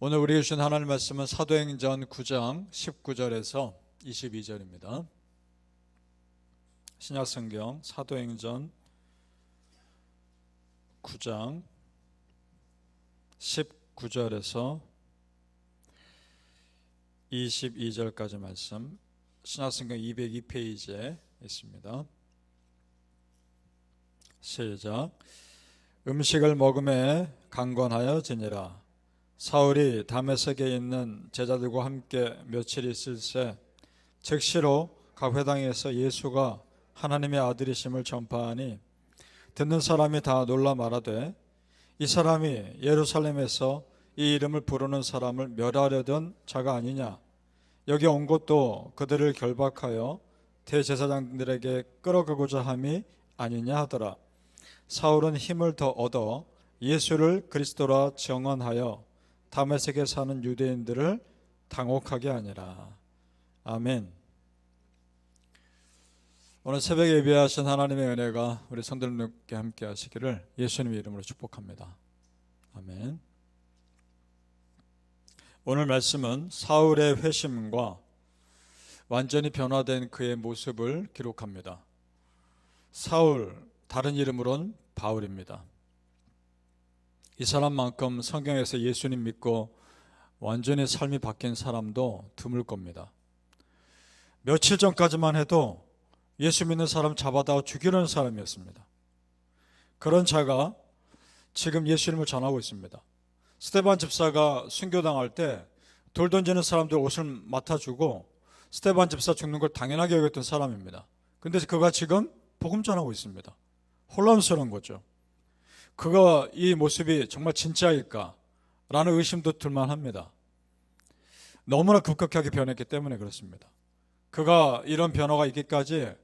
오늘 우리에게 주신 하나님 말씀은 사도행전 9장 19절에서 22절입니다. 신약성경 사도행전 9장 19절에서 22절까지 말씀, 신약성경 202페이지에 있습니다. 시작. 음식을 먹음에 강건하여 지니라. 사울이 다메섹에 있는 제자들과 함께 며칠 있을새 즉시로 각 회당에서 예수가 하나님의 아들이심을 전파하니 듣는 사람이 다 놀라 말하되 이 사람이 예루살렘에서 이 이름을 부르는 사람을 멸하려던 자가 아니냐. 여기 온 것도 그들을 결박하여 대제사장들에게 끌어가고자 함이 아니냐 하더라. 사울은 힘을 더 얻어 예수를 그리스도라 증언하여 다메섹에 사는 유대인들을 당혹하게 하니라. 아멘. 오늘 새벽에 예배하신 하나님의 은혜가 우리 성도님께 함께 하시기를 예수님의 이름으로 축복합니다. 아멘. 오늘 말씀은 사울의 회심과 완전히 변화된 그의 모습을 기록합니다. 사울, 다른 이름으로는 바울입니다. 이 사람만큼 성경에서 예수님 믿고 완전히 삶이 바뀐 사람도 드물 겁니다. 며칠 전까지만 해도 예수 믿는 사람 잡아다 죽이려는 사람이었습니다. 그런 자가 지금 예수님을 전하고 있습니다. 스데반 집사가 순교당할 때 돌 던지는 사람들 옷을 맡아주고 스데반 집사 죽는 걸 당연하게 여겼던 사람입니다. 그런데 그가 지금 복음 전하고 있습니다. 혼란스러운 거죠. 그가 이 모습이 정말 진짜일까? 라는 의심도 들만합니다. 너무나 급격하게 변했기 때문에 그렇습니다. 그가 이런 변화가 있기까지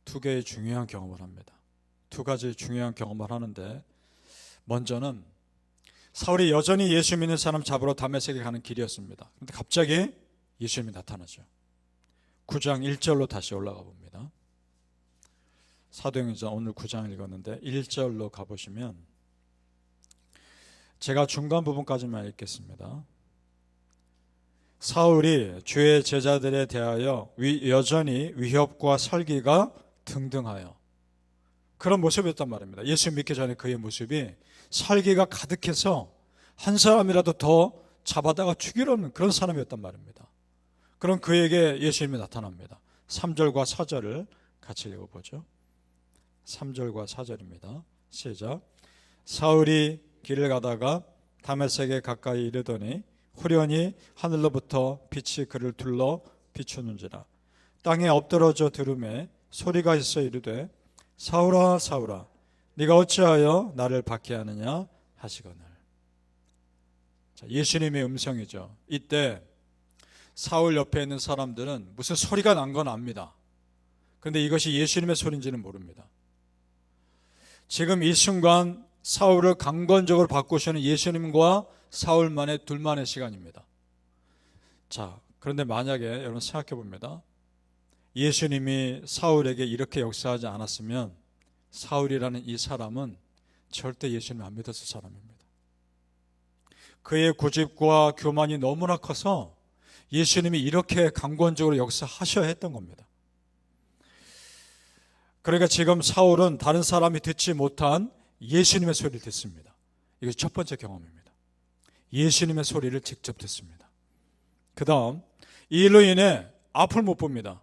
두 개의 중요한 경험을 합니다. 두 가지 중요한 경험을 하는데, 먼저는 사울이 여전히 예수 믿는 사람 잡으러 다메섹에 가는 길이었습니다. 그런데 갑자기 예수님이 나타나죠. 9장 1절로 다시 올라가 봅니다. 사도행전 오늘 9장 읽었는데 1절로 가보시면, 제가 중간 부분까지만 읽겠습니다. 사울이 주의 제자들에 대하여 여전히 위협과 설기가 등등하여, 그런 모습이었단 말입니다. 예수 믿기 전에 그의 모습이 설기가 가득해서 한 사람이라도 더 잡아다가 죽이려는 그런 사람이었단 말입니다. 그럼 그에게 예수님이 나타납니다. 3절과 4절을 같이 읽어보죠. 3절과 4절입니다. 시작. 사울이 길을 가다가 다메섹에 가까이 이르더니 후련히 하늘로부터 빛이 그를 둘러 비추는지라. 땅에 엎드러져 들음에 소리가 있어 이르되 사울아 사울아 네가 어찌하여 나를 박해하느냐 하시거늘. 자, 예수님의 음성이죠. 이때 사울 옆에 있는 사람들은 무슨 소리가 난 건 압니다. 그런데 이것이 예수님의 소리인지는 모릅니다. 지금 이 순간 사울을 강건적으로 바꾸시는 예수님과 사울만의 둘만의 시간입니다. 자, 그런데 만약에 여러분 생각해 봅니다. 예수님이 사울에게 이렇게 역사하지 않았으면 사울이라는 이 사람은 절대 예수님을 안 믿었을 사람입니다. 그의 고집과 교만이 너무나 커서 예수님이 이렇게 강권적으로 역사하셔야 했던 겁니다. 그러니까 지금 사울은 다른 사람이 듣지 못한 예수님의 소리를 듣습니다. 이것이 첫 번째 경험입니다. 예수님의 소리를 직접 듣습니다. 그 다음 이 일로 인해 앞을 못 봅니다.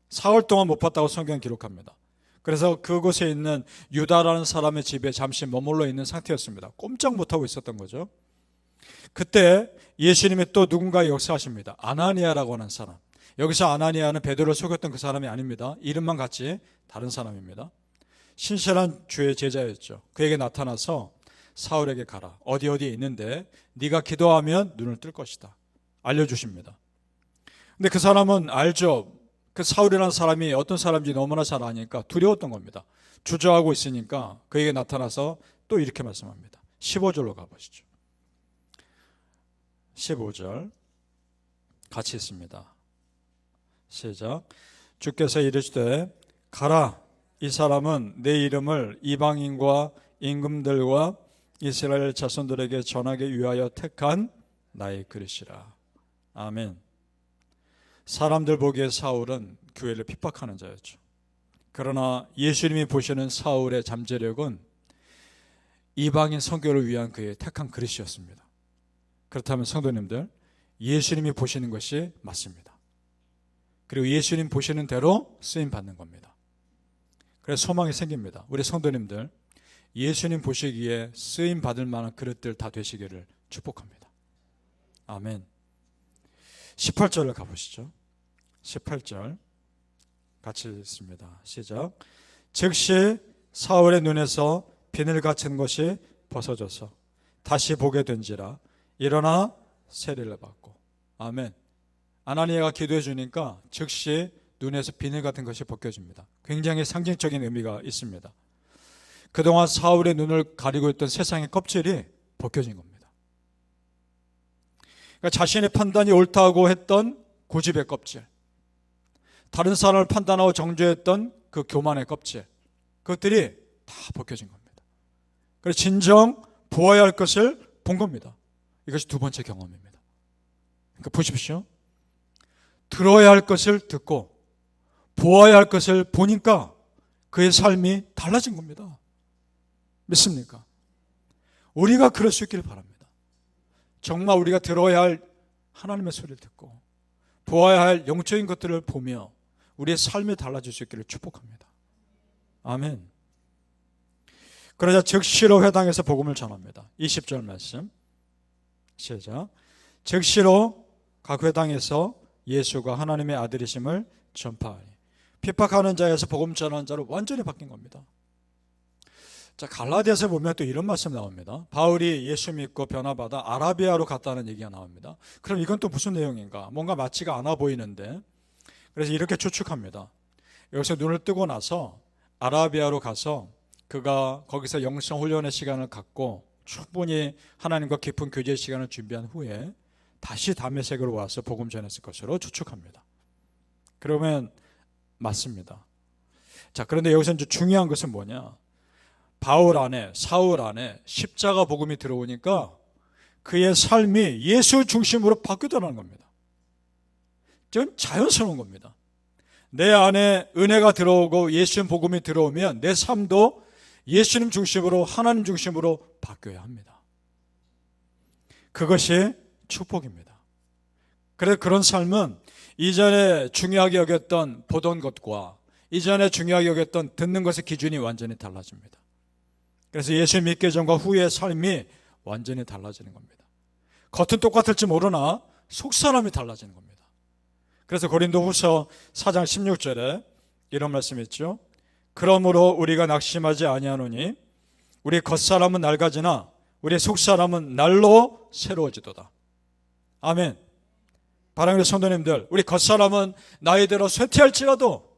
사흘 동안 못 봤다고 성경은 기록합니다. 그래서 그곳에 있는 유다라는 사람의 집에 잠시 머물러 있는 상태였습니다. 꼼짝 못하고 있었던 거죠. 그때 예수님이 또 누군가의 역사하십니다. 아나니아라고 하는 사람. 여기서 아나니아는 베드로를 속였던 그 사람이 아닙니다. 이름만 같이 다른 사람입니다. 신실한 주의 제자였죠. 그에게 나타나서 사울에게 가라. 어디에 있는데 네가 기도하면 눈을 뜰 것이다. 알려주십니다. 근데 그 사람은 알죠. 그 사울이라는 사람이 어떤 사람인지 너무나 잘 아니까 두려웠던 겁니다. 주저하고 있으니까 그에게 나타나서 또 이렇게 말씀합니다. 15절로 가보시죠. 15절 같이 있습니다. 시작. 주께서 이르시되 가라. 이 사람은 내 이름을 이방인과 임금들과 이스라엘 자손들에게 전하기 위하여 택한 나의 그릇이라. 아멘. 사람들 보기에 사울은 교회를 핍박하는 자였죠. 그러나 예수님이 보시는 사울의 잠재력은 이방인 선교를 위한 그의 택한 그릇이었습니다. 그렇다면 성도님들, 예수님이 보시는 것이 맞습니다. 그리고 예수님 보시는 대로 쓰임 받는 겁니다. 그래서 소망이 생깁니다. 우리 성도님들, 예수님 보시기에 쓰임 받을 만한 그릇들 다 되시기를 축복합니다. 아멘. 18절을 가보시죠. 18절 같이 읽습니다. 시작. 즉시 사울의 눈에서 비늘 같은 것이 벗어져서 다시 보게 된지라 일어나 세례를 받고. 아멘. 아나니아가 기도해 주니까 즉시 눈에서 비늘 같은 것이 벗겨집니다. 굉장히 상징적인 의미가 있습니다. 그동안 사울의 눈을 가리고 있던 세상의 껍질이 벗겨진 겁니다. 그러니까 자신의 판단이 옳다고 했던 고집의 껍질, 다른 사람을 판단하고 정죄했던 그 교만의 껍질, 그것들이 다 벗겨진 겁니다. 그래서 진정 보아야 할 것을 본 겁니다. 이것이 두 번째 경험입니다. 그러니까 보십시오. 들어야 할 것을 듣고 보아야 할 것을 보니까 그의 삶이 달라진 겁니다. 믿습니까? 우리가 그럴 수 있기를 바랍니다. 정말 우리가 들어야 할 하나님의 소리를 듣고 보아야 할 영적인 것들을 보며 우리의 삶이 달라질 수 있기를 축복합니다. 아멘. 그러자 즉시로 회당에서 복음을 전합니다. 20절 말씀 시작. 즉시로 각 회당에서 예수가 하나님의 아들이심을 전파하니. 핍박하는 자에서 복음 전하는 자로 완전히 바뀐 겁니다. 자, 갈라디아서 보면 또 이런 말씀 나옵니다. 바울이 예수 믿고 변화받아 아라비아로 갔다는 얘기가 나옵니다. 그럼 이건 또 무슨 내용인가? 뭔가 맞지가 않아 보이는데, 그래서 이렇게 추측합니다. 여기서 눈을 뜨고 나서 아라비아로 가서 그가 거기서 영성 훈련의 시간을 갖고 충분히 하나님과 깊은 교제의 시간을 준비한 후에 다시 다메섹으로 와서 복음 전했을 것으로 추측합니다. 그러면 맞습니다. 자, 그런데 여기서 이제 중요한 것은 뭐냐? 바울 안에, 사울 안에 십자가 복음이 들어오니까 그의 삶이 예수 중심으로 바뀌더라는 겁니다. 좀 자연스러운 겁니다. 내 안에 은혜가 들어오고 예수님 복음이 들어오면 내 삶도 예수님 중심으로, 하나님 중심으로 바뀌어야 합니다. 그것이 축복입니다. 그래서 그런 삶은 이전에 중요하게 여겼던 보던 것과 이전에 중요하게 여겼던 듣는 것의 기준이 완전히 달라집니다. 그래서 예수 믿기 전과 후의 삶이 완전히 달라지는 겁니다. 겉은 똑같을지 모르나 속사람이 달라지는 겁니다. 그래서 고린도후서 4장 16절에 이런 말씀이 있죠. 그러므로 우리가 낙심하지 아니하노니 우리 겉사람은 낡아지나 우리 속사람은 날로 새로워지도다. 아멘. 사랑하는 성도님들, 우리 겉사람은 나이대로 쇠퇴할지라도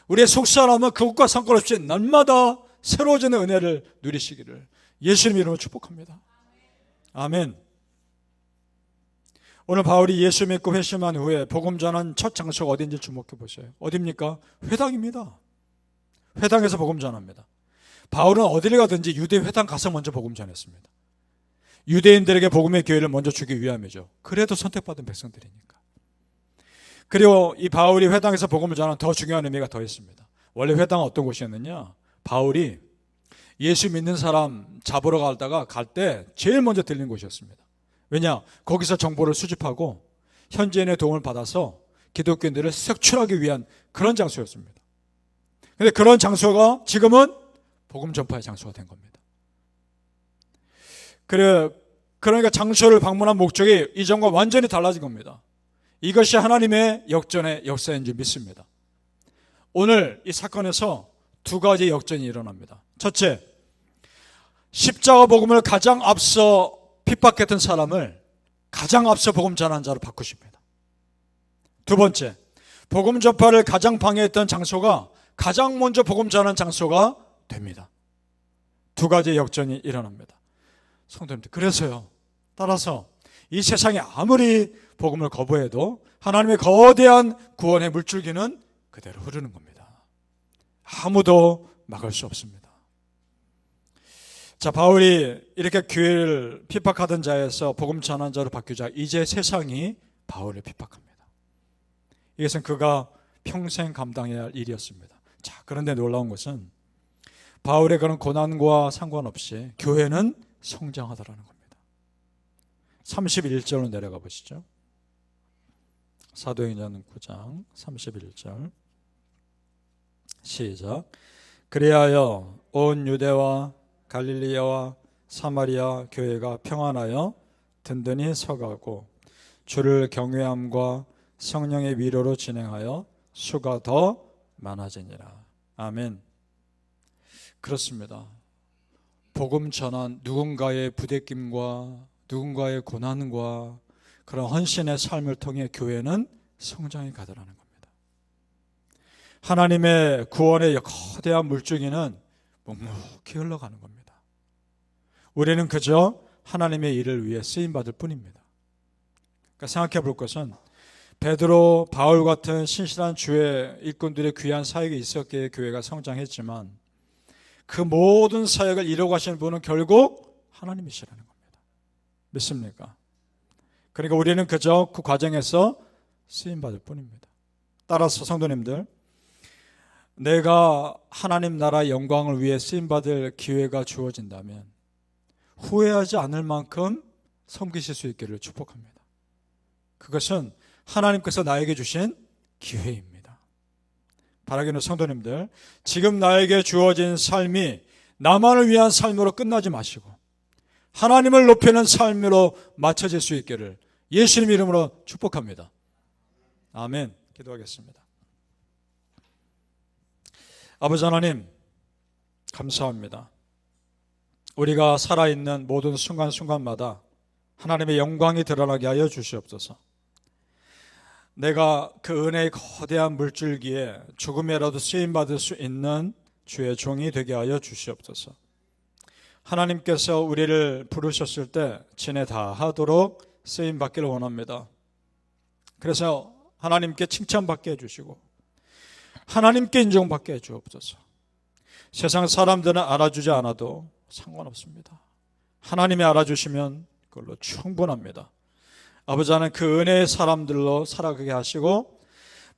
우리의 속사람은 그것과 상관없이 날마다 새로워지는 은혜를 누리시기를 예수님 이름으로 축복합니다. 아멘. 오늘 바울이 예수 믿고 회심한 후에 복음 전한 첫 장소가 어딘지 주목해 보세요. 어디입니까? 회당입니다. 회당에서 복음 전합니다. 바울은 어디를 가든지 유대 회당 가서 먼저 복음 전했습니다. 유대인들에게 복음의 기회를 먼저 주기 위함이죠. 그래도 선택받은 백성들이니까. 그리고 이 바울이 회당에서 복음을 전하는 더 중요한 의미가 더 있습니다. 원래 회당은 어떤 곳이었느냐? 바울이 예수 믿는 사람 잡으러 갈 때 제일 먼저 들린 곳이었습니다. 왜냐? 거기서 정보를 수집하고 현지인의 도움을 받아서 기독교인들을 색출하기 위한 그런 장소였습니다. 그런데 그런 장소가 지금은 복음 전파의 장소가 된 겁니다. 그러니까 장소를 방문한 목적이 이전과 완전히 달라진 겁니다. 이것이 하나님의 역전의 역사인 줄 믿습니다. 오늘 이 사건에서 두 가지 역전이 일어납니다. 첫째, 십자가 복음을 가장 앞서 핍박했던 사람을 가장 앞서 복음 전한 자로 바꾸십니다. 두 번째, 복음 전파를 가장 방해했던 장소가 가장 먼저 복음 전한 장소가 됩니다. 두 가지 역전이 일어납니다. 성도님들, 그래서요, 따라서 이 세상에 아무리 복음을 거부해도 하나님의 거대한 구원의 물줄기는 그대로 흐르는 겁니다. 아무도 막을 수 없습니다. 자, 바울이 이렇게 교회를 핍박하던 자에서 복음 전한 자로 바뀌자 이제 세상이 바울을 핍박합니다. 이것은 그가 평생 감당해야 할 일이었습니다. 자, 그런데 놀라운 것은 바울의 그런 고난과 상관없이 교회는 성장하더라는 겁니다. 31절로 내려가 보시죠. 사도행전 9장 31절 시작. 그리하여 온 유대와 갈릴리아와 사마리아 교회가 평안하여 든든히 서가고 주를 경외함과 성령의 위로로 진행하여 수가 더 많아지니라. 아멘. 그렇습니다. 복음 전한 누군가의 부대낌과 누군가의 고난과 그런 헌신의 삶을 통해 교회는 성장이 가더라는 겁니다. 하나님의 구원의 거대한 물줄기는 묵묵히 흘러가는 겁니다. 우리는 그저 하나님의 일을 위해 쓰임받을 뿐입니다. 그러니까 생각해 볼 것은 베드로, 바울 같은 신실한 주의 일꾼들의 귀한 사역이 있었기에 교회가 성장했지만 그 모든 사역을 이루어가시는 분은 결국 하나님이시라는 겁니다. 믿습니까? 그러니까 우리는 그저 그 과정에서 쓰임받을 뿐입니다. 따라서 성도님들, 내가 하나님 나라의 영광을 위해 쓰임받을 기회가 주어진다면 후회하지 않을 만큼 섬기실 수 있기를 축복합니다. 그것은 하나님께서 나에게 주신 기회입니다. 바라기는 성도님들, 지금 나에게 주어진 삶이 나만을 위한 삶으로 끝나지 마시고 하나님을 높이는 삶으로 맞춰질 수 있기를 예수님 이름으로 축복합니다. 아멘. 기도하겠습니다. 아버지 하나님, 감사합니다. 우리가 살아있는 모든 순간순간마다 하나님의 영광이 드러나게 하여 주시옵소서. 내가 그 은혜의 거대한 물줄기에 조금이라도 쓰임받을 수 있는 주의 종이 되게 하여 주시옵소서. 하나님께서 우리를 부르셨을 때 진에 다하도록 쓰임받기를 원합니다. 그래서 하나님께 칭찬받게 해주시고 하나님께 인정받게 해주옵소서. 세상 사람들은 알아주지 않아도 상관없습니다. 하나님이 알아주시면 그걸로 충분합니다. 아버지 하나님, 그 은혜의 사람들로 살아가게 하시고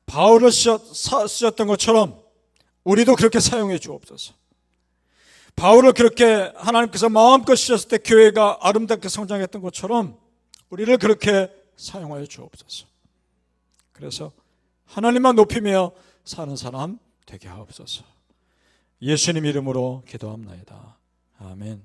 바울을 쓰셨던 것처럼 우리도 그렇게 사용해 주옵소서. 바울을 그렇게 하나님께서 마음껏 쓰셨을 때 교회가 아름답게 성장했던 것처럼 우리를 그렇게 사용하여 주옵소서. 그래서 하나님만 높이며 사는 사람 되게 하옵소서. 예수님 이름으로 기도합나이다. 아멘.